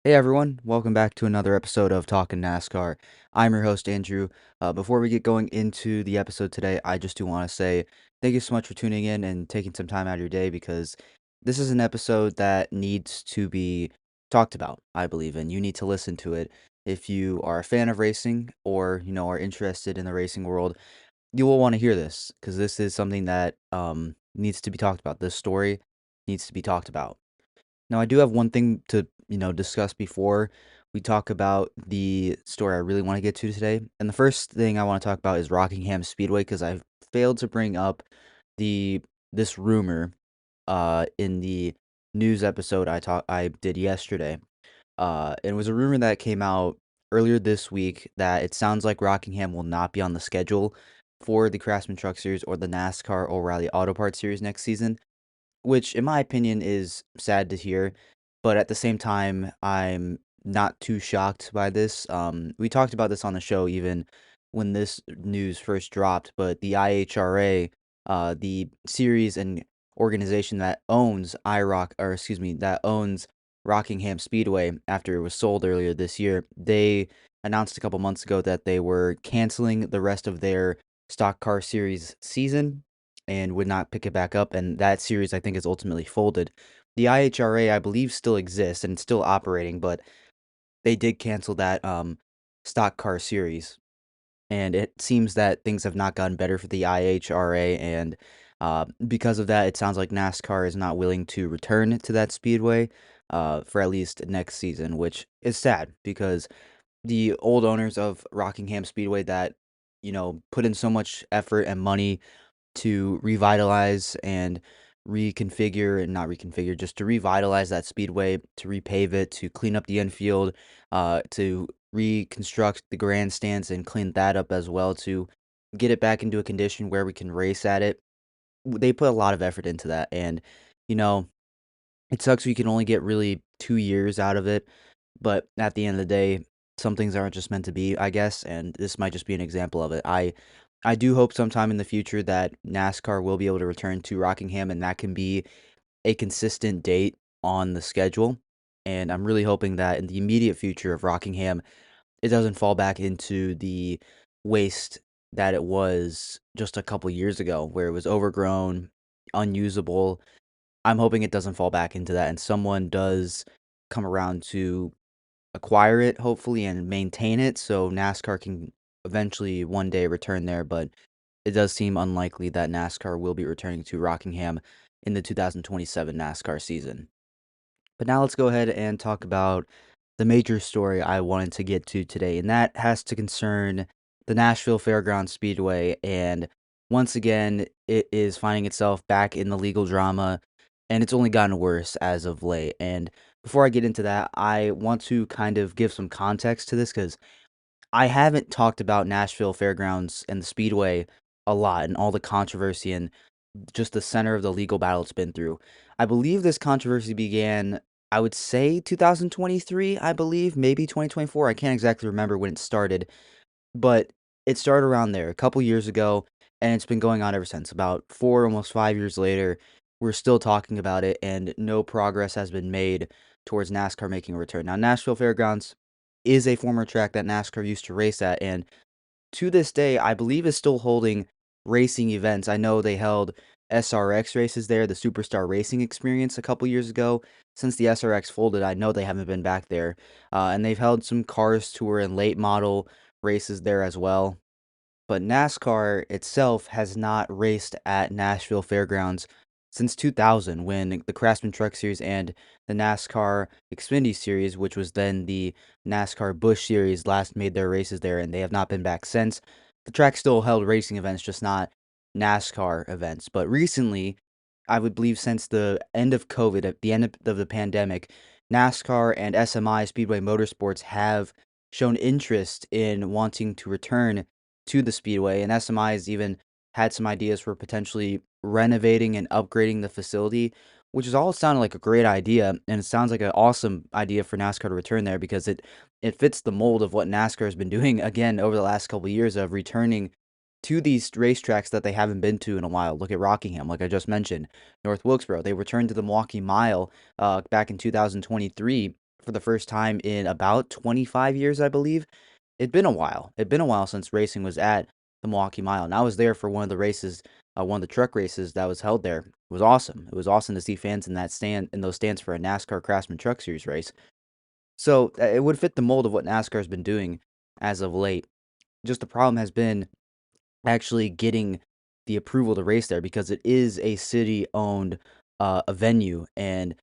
Hey everyone, welcome back to another episode of Talkin NASCAR. I'm your host, Andrew. Before we get going into the episode today, I just do want to say thank you so much for tuning in and taking some time out of your day because this is an episode that needs to be talked about, I believe, and you need to listen to it. If you are a fan of racing or, are interested in the racing world, you will want to hear this because this is something that needs to be talked about. This story needs to be talked about. Now, I do have one thing to, discuss before we talk about the story I really want to get to today. And the first thing I want to talk about is Rockingham Speedway because I failed to bring up the this rumor in the news episode I did yesterday. It was a rumor that came out earlier this week that it sounds like Rockingham will not be on the schedule for the Craftsman Truck Series or the NASCAR O'Reilly Auto Parts Series next season, which in my opinion is sad to hear, but at the same time, I'm not too shocked by this. We talked about this on the show even when this news first dropped, but the IHRA, the series and organization that owns that owns Rockingham Speedway after it was sold earlier this year, they announced a couple months ago that they were canceling the rest of their stock car series season and would not pick it back up, and that series, I think, is ultimately folded. The IHRA, I believe, still exists and it's still operating, but they did cancel that, stock car series, and it seems that things have not gotten better for the IHRA, and, because of that, it sounds like NASCAR is not willing to return to that speedway, for at least next season, which is sad because the old owners of Rockingham Speedway that, put in so much effort and money to revitalize and reconfigure and not reconfigure, just to revitalize that speedway, to repave it, to clean up the infield, to reconstruct the grandstands and clean that up as well, to get it back into a condition where we can race at it. They put a lot of effort into that, and you know, it sucks we can only get really 2 years out of it, but at the end of the day, some things aren't just meant to be, I guess, and this might just be an example of it. I do hope sometime in the future that NASCAR will be able to return to Rockingham and that can be a consistent date on the schedule. And I'm really hoping that in the immediate future of Rockingham, it doesn't fall back into the waste that it was just a couple years ago, where it was overgrown, unusable. I'm hoping it doesn't fall back into that and someone does come around to acquire it, hopefully, and maintain it so NASCAR can eventually one day return there, but it does seem unlikely that NASCAR will be returning to Rockingham in the 2027 NASCAR season. But now let's go ahead and talk about the major story I wanted to get to today, and that has to concern the Nashville Fairgrounds Speedway. And once again, it is finding itself back in the legal drama, and it's only gotten worse as of late. And before I get into that, I want to kind of give some context to this because I haven't talked about Nashville Fairgrounds and the Speedway a lot and all the controversy and just the center of the legal battle it's been through. I believe this controversy began, I would say 2023, I believe, maybe 2024. I can't exactly remember when it started, but it started around there a couple years ago, and it's been going on ever since. About 4, almost 5 years later, we're still talking about it, and no progress has been made towards NASCAR making a return. Now, Nashville Fairgrounds is a former track that NASCAR used to race at, and to this day, I believe is still holding racing events. I know they held SRX races there, the Superstar Racing Experience, a couple years ago. Since the SRX folded, I know they haven't been back there. And they've held some Cars Tour and late model races there as well. But NASCAR itself has not raced at Nashville Fairgrounds since 2000 when the Craftsman Truck Series and the NASCAR Xfinity Series, which was then the NASCAR Busch Series, last made their races there, and they have not been back since. The track still held racing events, just not NASCAR events. But recently, I would believe since the end of COVID, at the end of the pandemic, NASCAR and SMI Speedway Motorsports have shown interest in wanting to return to the speedway, and SMI has even had some ideas for potentially renovating and upgrading the facility, which is all sounding like a great idea, and it sounds like an awesome idea for NASCAR to return there because it fits the mold of what NASCAR has been doing again over the last couple of years of returning to these racetracks that they haven't been to in a while. Look at Rockingham, like I just mentioned, North Wilkesboro. They returned to the Milwaukee Mile back in 2023 for the first time in about 25 years, I believe. It'd been a while. It'd been a while since racing was at the Milwaukee Mile, and I was there for one of the races, one of the truck races that was held there. It was awesome. It was awesome to see fans in those stands for a NASCAR Craftsman Truck Series race. So it would fit the mold of what NASCAR's been doing as of late. Just the problem has been actually getting the approval to race there because it is a city-owned a venue, and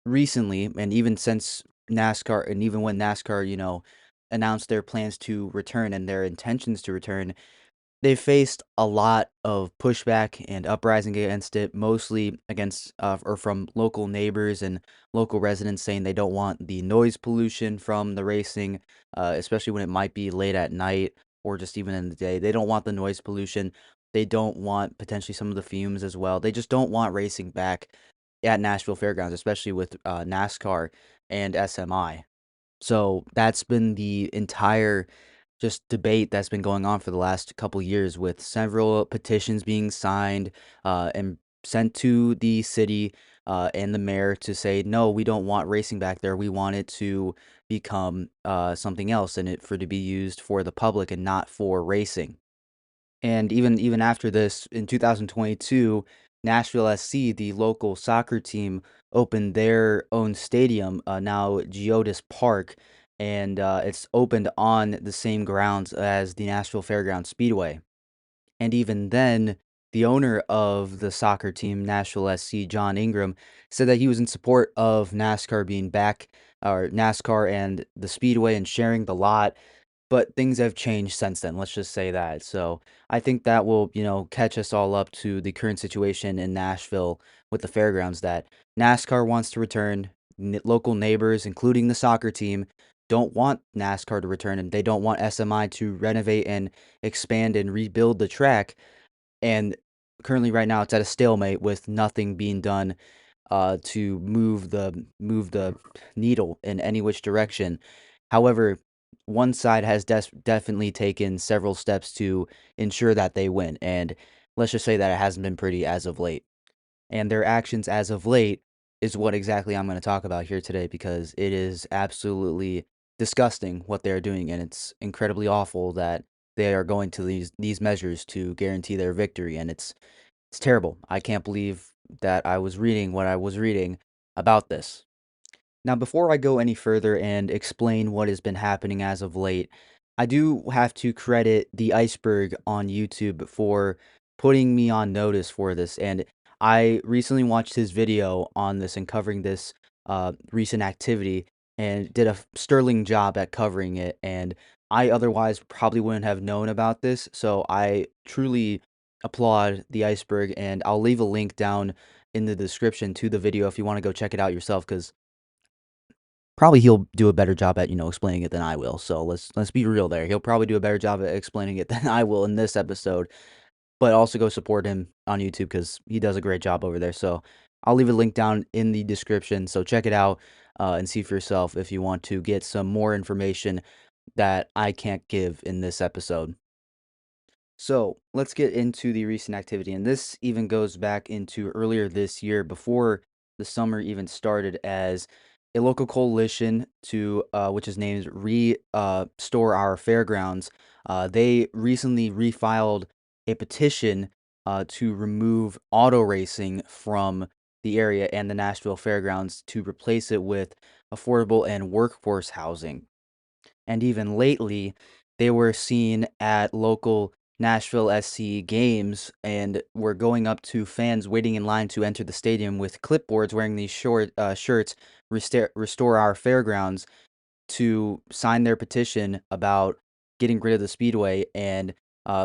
recently, and even since NASCAR, and even when NASCAR, announced their plans to return and their intentions to return, they faced a lot of pushback and uprising against it, mostly against or from local neighbors and local residents saying they don't want the noise pollution from the racing, especially when it might be late at night or just even in the day. They don't want the noise pollution. They don't want potentially some of the fumes as well. They just don't want racing back at Nashville Fairgrounds, especially with NASCAR and SMI. So that's been the entire just debate that's been going on for the last couple years, with several petitions being signed and sent to the city and the mayor to say, no, we don't want racing back there. We want it to become something else, and it for to be used for the public and not for racing. And even after this, in 2022, Nashville SC, the local soccer team, opened their own stadium, now Geodis Park, and it's opened on the same grounds as the Nashville Fairgrounds Speedway. And even then, the owner of the soccer team, Nashville SC, John Ingram, said that he was in support of NASCAR being back, or NASCAR and the Speedway, and sharing the lot, but things have changed since then, let's just say that. So, I think that will, catch us all up to the current situation in Nashville with the fairgrounds, that NASCAR wants to return. Local neighbors, including the soccer team, don't want NASCAR to return, and they don't want SMI to renovate and expand and rebuild the track. And currently, right now, it's at a stalemate with nothing being done to move the needle in any which direction. However, one side has definitely taken several steps to ensure that they win, and let's just say that it hasn't been pretty as of late. And their actions as of late is what exactly I'm going to talk about here today, because it is absolutely disgusting what they're doing, and it's incredibly awful that they are going to these measures to guarantee their victory, and it's terrible. I can't believe that I was reading what I was reading about this. Now, before I go any further and explain what has been happening as of late, I do have to credit the Iceberg on YouTube for putting me on notice for this. And I recently watched his video on this and covering this recent activity, and did a sterling job at covering it. And I otherwise probably wouldn't have known about this. So I truly applaud the Iceberg, and I'll leave a link down in the description to the video if you want to go check it out yourself, because probably he'll do a better job at, explaining it than I will. So let's be real there. He'll probably do a better job at explaining it than I will in this episode. But also go support him on YouTube because he does a great job over there. So I'll leave a link down in the description. So check it out and see for yourself if you want to get some more information that I can't give in this episode. So let's get into the recent activity, and this even goes back into earlier this year, before the summer even started, as a local coalition to which is named Restore Our Fairgrounds. They recently refiled a petition to remove auto racing from the area and the Nashville Fairgrounds to replace it with affordable and workforce housing. And even lately, they were seen at local Nashville SC games and were going up to fans waiting in line to enter the stadium with clipboards, wearing these short shirts, Restore Our Fairgrounds, to sign their petition about getting rid of the speedway and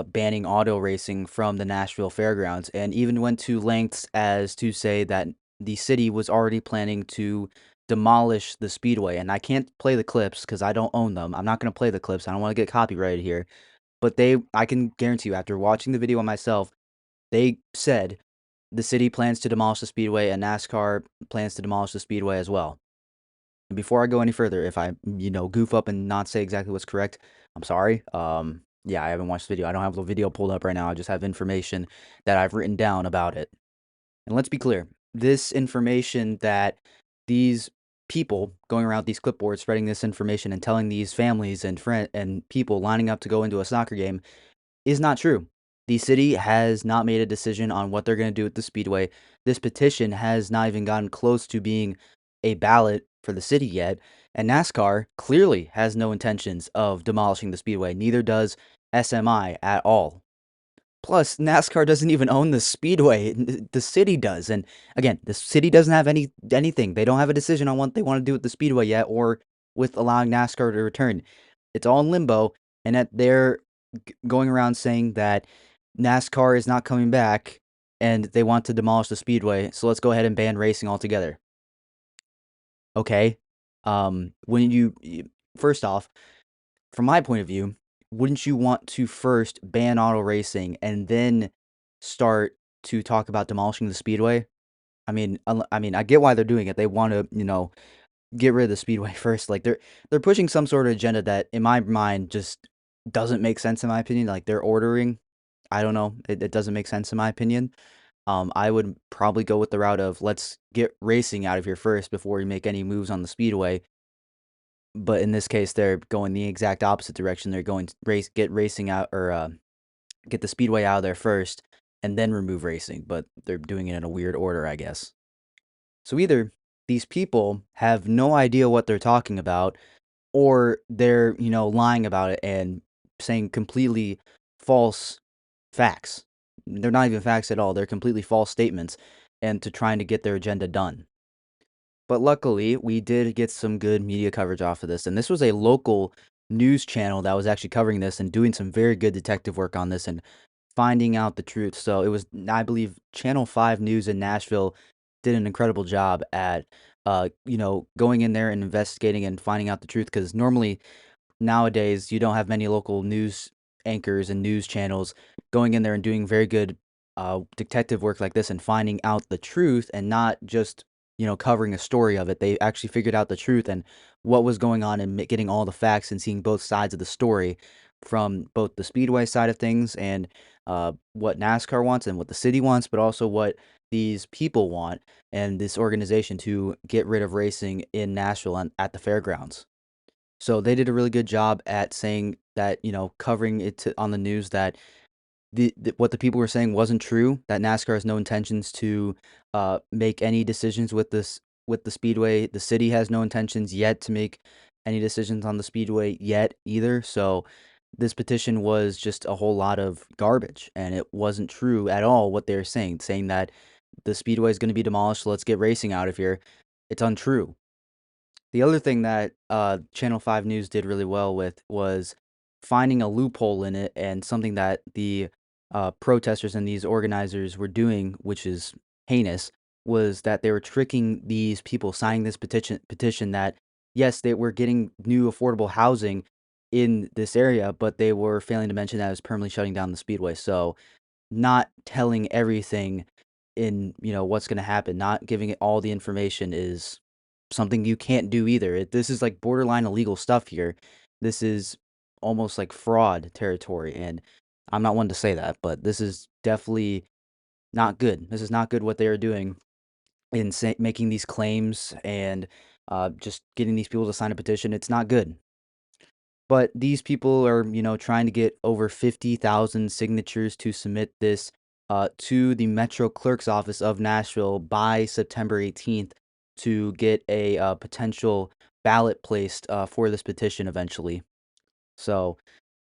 banning auto racing from the Nashville Fairgrounds, and even went to lengths as to say that the city was already planning to demolish the speedway. And I can't play the clips because I don't own them. I'm not going to play the clips. I don't want to get copyrighted here. But I can guarantee you, after watching the video myself, they said the city plans to demolish the speedway, and NASCAR plans to demolish the speedway as well. And before I go any further, if I, goof up and not say exactly what's correct, I'm sorry. Yeah, I haven't watched the video. I don't have the video pulled up right now. I just have information that I've written down about it. And let's be clear, this information that these people going around with these clipboards spreading this information and telling these families and people lining up to go into a soccer game is not true. The city has not made a decision on what they're going to do with the speedway. This petition has not even gotten close to being a ballot for the city yet, and NASCAR clearly has no intentions of demolishing the speedway. Neither does SMI at all. Plus, NASCAR doesn't even own the speedway. The city does. And again, the city doesn't have anything. They don't have a decision on what they want to do with the speedway yet or with allowing NASCAR to return. It's all in limbo, and that they're going around saying that NASCAR is not coming back and they want to demolish the speedway. So let's go ahead and ban racing altogether. Okay. When first off, from my point of view, wouldn't you want to first ban auto racing and then start to talk about demolishing the speedway? I get why they're doing it. They want to, get rid of the speedway first. Like they're pushing some sort of agenda that, in my mind, just doesn't make sense in my opinion. Like they're ordering. I don't know. It doesn't make sense in my opinion. I would probably go with the route of let's get racing out of here first before we make any moves on the speedway. But in this case, they're going the exact opposite direction. They're going to get racing out or get the speedway out of there first, and then remove racing. But they're doing it in a weird order, I guess. So either these people have no idea what they're talking about, or they're lying about it and saying completely false facts. They're not even facts at all. They're completely false statements, and to trying to get their agenda done. But luckily, we did get some good media coverage off of this, and this was a local news channel that was actually covering this and doing some very good detective work on this and finding out the truth. So it was, I believe, Channel 5 News in Nashville did an incredible job at, going in there and investigating and finding out the truth. Because normally nowadays you don't have many local news anchors and news channels going in there and doing very good detective work like this and finding out the truth and not just covering a story of it. They actually figured out the truth and what was going on and getting all the facts and seeing both sides of the story from both the speedway side of things and what NASCAR wants and what the city wants, but also what these people want and this organization to get rid of racing in Nashville and at the fairgrounds. So they did a really good job at saying that, covering it on the news that what the people were saying wasn't true, that NASCAR has no intentions to make any decisions with the speedway. The city has no intentions yet to make any decisions on the speedway yet either. So this petition was just a whole lot of garbage, and it wasn't true at all what they were saying that the speedway is going to be demolished. So let's get racing out of here. It's untrue. The other thing that Channel 5 News did really well with was finding a loophole in it and something that the protesters and these organizers were doing, which is heinous, was that they were tricking these people signing this petition that, yes, they were getting new affordable housing in this area, but they were failing to mention that it was permanently shutting down the speedway. So not telling everything in, what's gonna happen, not giving it all the information is something you can't do either. This is like borderline illegal stuff here. This is almost like fraud territory, and I'm not one to say that, but this is definitely not good. This is not good what they are doing in making these claims and just getting these people to sign a petition. It's not good. But these people are, trying to get over 50,000 signatures to submit this to the Metro Clerk's Office of Nashville by September 18th to get a potential ballot placed for this petition eventually. So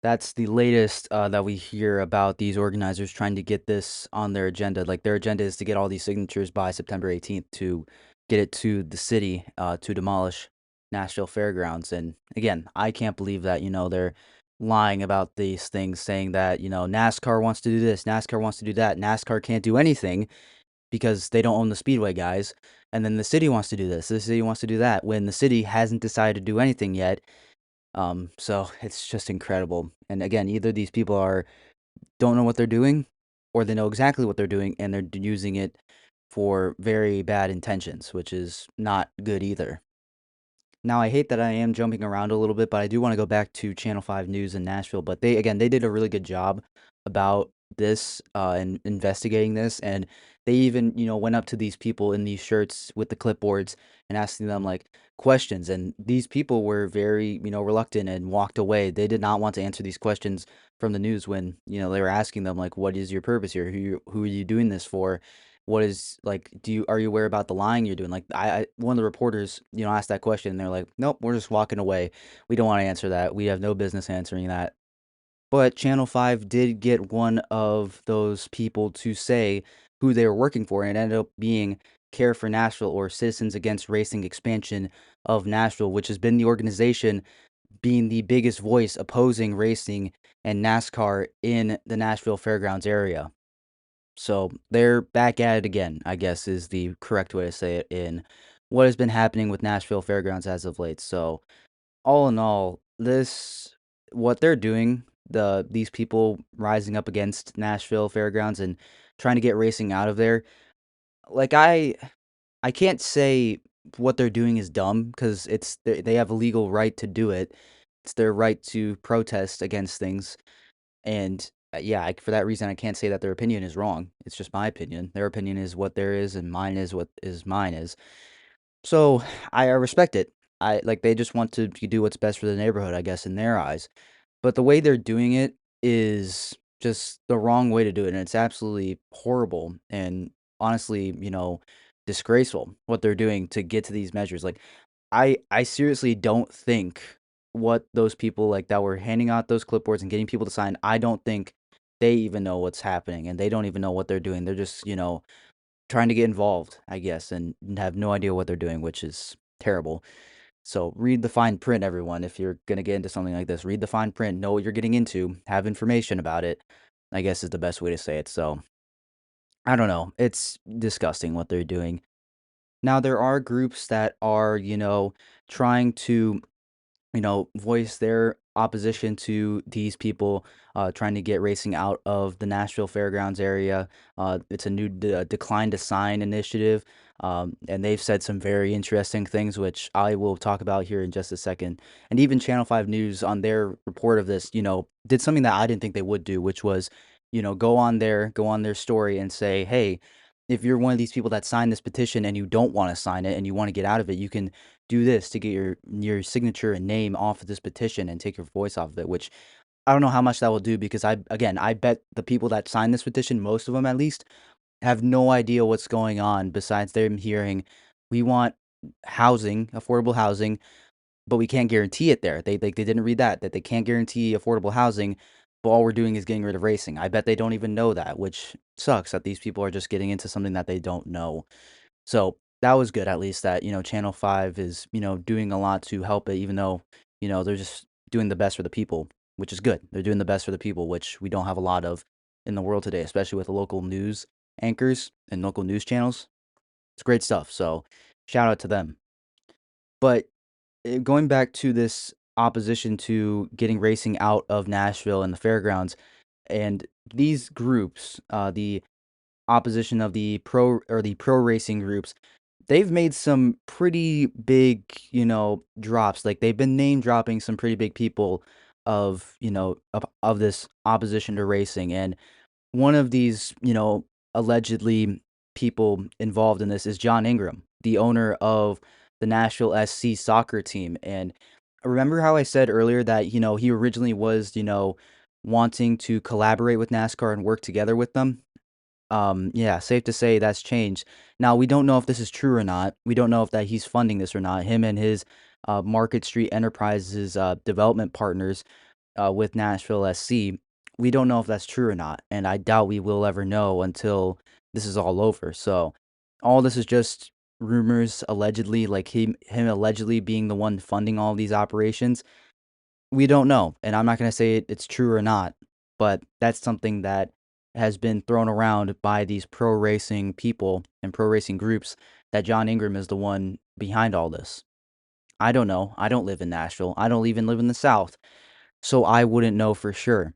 that's the latest that we hear about these organizers trying to get this on their agenda. Like their agenda is to get all these signatures by September 18th to get it to the city to demolish Nashville Fairgrounds. And again, I can't believe that, they're lying about these things, saying that, NASCAR wants to do this, NASCAR wants to do that. NASCAR can't do anything because they don't own the speedway, guys. And then the city wants to do this, the city wants to do that when the city hasn't decided to do anything yet. So it's just incredible. And again, either these people don't know what they're doing, or they know exactly what they're doing and they're using it for very bad intentions, which is not good either. Now, I hate that I am jumping around a little bit, but I do want to go back to Channel 5 News in Nashville. But they did a really good job about this, and investigating this, and they even, went up to these people in these shirts with the clipboards and asking them, like, questions, and these people were very, reluctant and walked away. They did not want to answer these questions from the news when, they were asking them, like, "What is your purpose here? Who are you doing this for? What is like, are you aware about the lying you're doing?" Like, I one of the reporters, asked that question, and they're like, "Nope, we're just walking away. We don't wanna answer that. We have no business answering that." But Channel 5 did get one of those people to say who they were working for, and it ended up being Care for Nashville, or Citizens Against Racing Expansion of Nashville, which has been the organization being the biggest voice opposing racing and NASCAR in the Nashville Fairgrounds area. So they're back at it again, I guess is the correct way to say it, in what has been happening with Nashville Fairgrounds as of late. So all in all, this what they're doing, these people rising up against Nashville Fairgrounds and trying to get racing out of there, like I can't say what they're doing is dumb because they have a legal right to do it. It's their right to protest against things, and yeah, for that reason, I can't say that their opinion is wrong. It's just my opinion. Their opinion is what there is, and mine is what is mine is. So I respect it. I like they just want to do what's best for the neighborhood, I guess, in their eyes. But the way they're doing it is just the wrong way to do it, and it's absolutely horrible and honestly, disgraceful what they're doing to get to these measures. Like I seriously don't think what those people like that were handing out those clipboards and getting people to sign, I don't think they even know what's happening and they don't even know what they're doing. They're just, trying to get involved, I guess, and have no idea what they're doing, which is terrible. So read the fine print, everyone. If you're gonna get into something like this, read the fine print, know what you're getting into, have information about it, I guess is the best way to say it. So I don't know. It's disgusting what they're doing. Now there are groups that are, trying to voice their opposition to these people trying to get racing out of the Nashville Fairgrounds area. It's a new decline to sign initiative, and they've said some very interesting things, which I will talk about here in just a second. And even Channel 5 News on their report of this, did something that I didn't think they would do, which was, go on their story and say, hey, if you're one of these people that signed this petition and you don't want to sign it and you want to get out of it, you can do this to get your signature and name off of this petition and take your voice off of it, which I don't know how much that will do because I bet the people that signed this petition, most of them at least, have no idea what's going on besides them hearing, "We want housing, affordable housing, but we can't guarantee it there." They didn't read that they can't guarantee affordable housing, but all we're doing is getting rid of racing. I bet they don't even know that, which sucks that these people are just getting into something that they don't know. So, that was good at least that, Channel 5 is, doing a lot to help it even though, they're just doing the best for the people, which is good. They're doing the best for the people, which we don't have a lot of in the world today, especially with the local news anchors and local news channels. It's great stuff, so shout out to them. But, going back to this opposition to getting racing out of Nashville and the fairgrounds, and these groups, the opposition of the pro racing groups, they've made some pretty big, drops. Like they've been name dropping some pretty big people of, of this opposition to racing. And one of these, allegedly people involved in this is John Ingram, the owner of the Nashville SC soccer team. And remember how I said earlier that, he originally was, wanting to collaborate with NASCAR and work together with them? Yeah, safe to say that's changed. Now, we don't know if this is true or not. We don't know if that he's funding this or not. Him and his Market Street Enterprises development partners with Nashville SC. We don't know if that's true or not, and I doubt we will ever know until this is all over. So, all this is just rumors, allegedly, like him allegedly being the one funding all these operations. We don't know, and I'm not gonna say it's true or not, but that's something that has been thrown around by these pro racing people and pro racing groups that John Ingram is the one behind all this. I don't know. I don't live in Nashville. I don't even live in the South, so I wouldn't know for sure.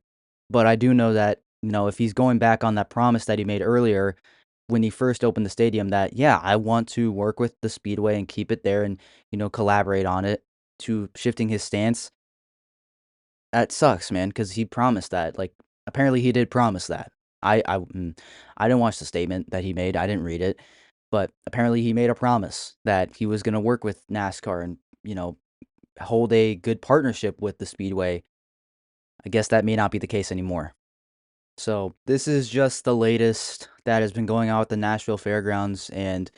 But I do know that, if he's going back on that promise that he made earlier when he first opened the stadium that, yeah, I want to work with the Speedway and keep it there and, collaborate on it, to shifting his stance, that sucks, man, because he promised that, like, apparently he did promise that. I didn't watch the statement that he made. I didn't read it, but apparently he made a promise that he was going to work with NASCAR and hold a good partnership with the Speedway. I guess that may not be the case anymore. So this is just the latest that has been going on with the Nashville Fairgrounds, and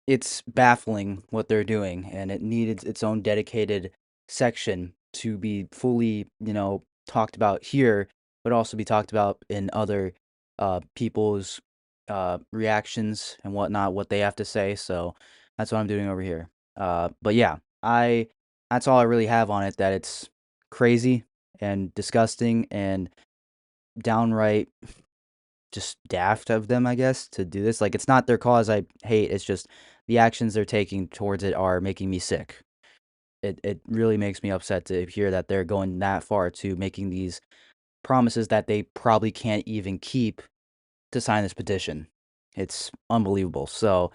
it's baffling what they're doing, and it needed its own dedicated section to be fully, talked about here, but also be talked about in other people's reactions and whatnot, what they have to say. So that's what I'm doing over here. But yeah, I that's all I really have on it. That it's crazy and disgusting and downright just daft of them, I guess, to do this. Like, it's not their cause I hate, it's just the actions they're taking towards it are making me sick. It really makes me upset to hear that they're going that far to making these promises that they probably can't even keep to sign this petition. It's unbelievable. So,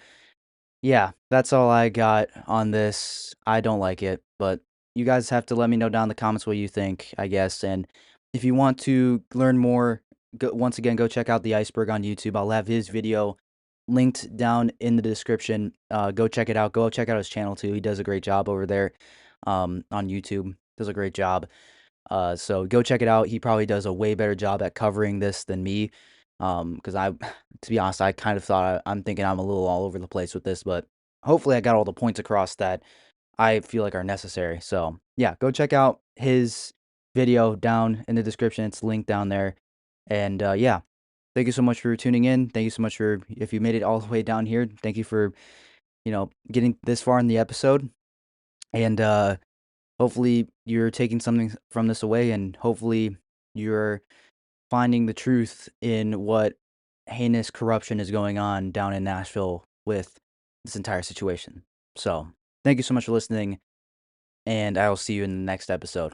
yeah, that's all I got on this. I don't like it, but you guys have to let me know down in the comments what you think, I guess. And if you want to learn more, once again, go check out the Iceberg on YouTube. I'll have his video linked down in the description. Go check it out. Go check out his channel too. He does a great job over there on YouTube. Does a great job. So go check it out. He probably does a way better job at covering this than me. Because to be honest, I kind of thought I'm thinking I'm a little all over the place with this, but hopefully I got all the points across that I feel like are necessary. So yeah, go check out his video down in the description. It's linked down there. And yeah, thank you so much for tuning in. Thank you so much for, if you made it all the way down here, thank you for, getting this far in the episode. And hopefully you're taking something from this away, and hopefully you're finding the truth in what heinous corruption is going on down in Nashville with this entire situation. So, thank you so much for listening, and I will see you in the next episode.